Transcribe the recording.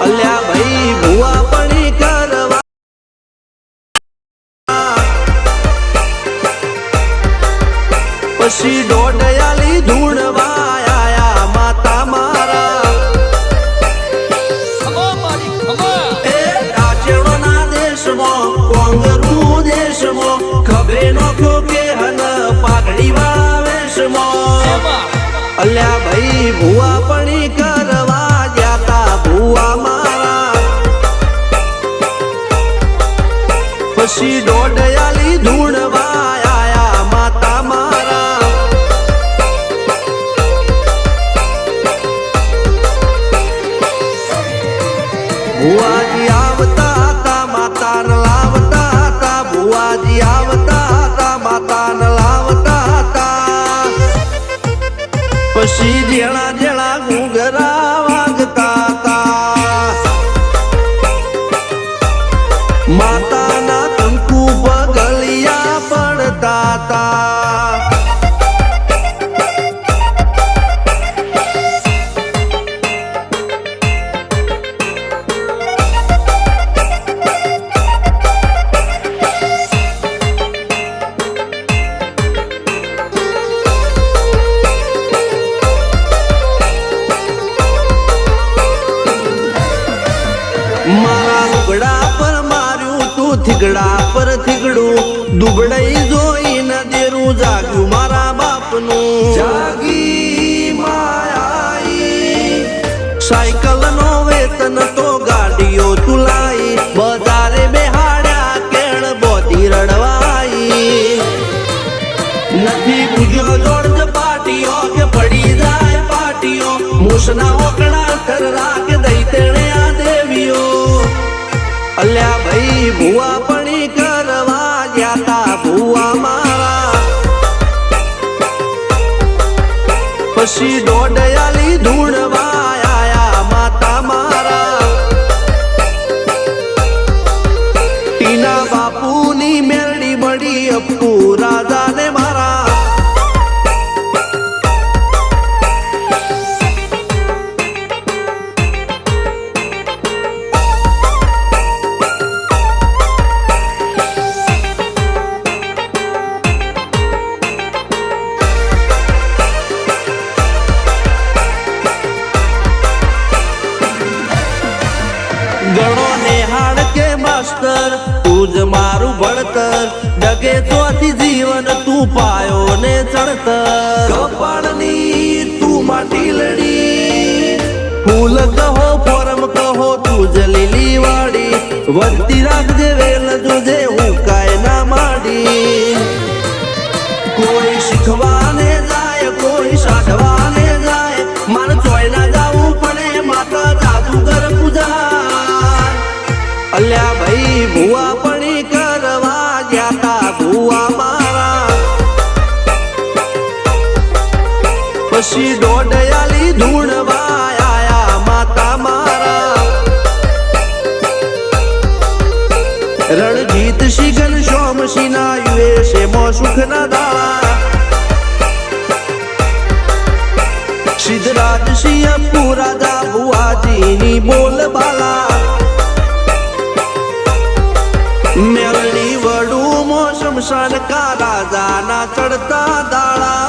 અલ્યા ભાઈ ભુવા પણી કરવા પછી દોડયાલી ધૂણવા આયા માતા મારા એ રાચેણોના દેશમાં કોંગરું દેશમાં ખબરે નોખો કે હન પાઘડી વાવેશમાં અલ્યા ભાઈ ભુવા પણી કરવા જાતા ભુવા મારા પછી દોડયાલી ધૂણવા આયા માતા મારા ભુવાજી આવતા હતા માતાને લાવતા હતા ભુવાજી આવતા હતા માતાને લાવતા હતા પછી જેણા જેણા ઘૂંઘરા વાગતા હતા માતાના કંકુ પગલિયા પડતા હતા મારા લુગડા પર માર્યું તું થીગડા પર થીગડું દુબળાઈ જોઈને દેરું જાગ્યું મારા બાપનું જાગી માયાઈ સાયકલ નો વેતન તો ગાડીઓ તુલાઈ બજારે બેહાડ્યા કેળ બોધી રડવાઈ નથી પૂજ્યો જોડ પાટીઓ કે પડી જાય પાટીઓ મૂસના ઓકડા થરરા કે દઈ તેણે આ દેવીઓ અલ્યા ભાઈ ભુવા પણી કરવા જાતા ભુવા મારા પછી દોડયાલી ધૂણવા આયા માતા મારા ટીના બાપુની મેરડી મળી અપ્પુ રાજાને મારા ગણો નેહાળ કે માસ્ટર તું જ મારું ભણતર ડગે ચોથી જીવન તું પાયો ને ચણતર કપાળની તું માટી લડી ફૂલ કહો ફોરમ કહો તું જ લીલી વાડી વધતી રાખજે વેલ જોજે હું કાય ના માડી કોઈ શીખવાને જાય કોઈ સાધવાને જાય મારે ચોય ના જાવું પડે માતા જાદુગર પૂજા અલ્યા ભાઈ ભુવા પણી કરવા જાતા ભુવા મારા પછી દોડયાલી ધૂણવા આયા માતા મારા રણજીત સિંહ સોમસિંહ ના યુએસે મો સુખ ના દાળા સિદ્ધરાજ સિંહ પુરાદા ભુવાજીની બોલ બાલા મેલડી વડું મો શમશાન કા રાજાના ચડતા દાળા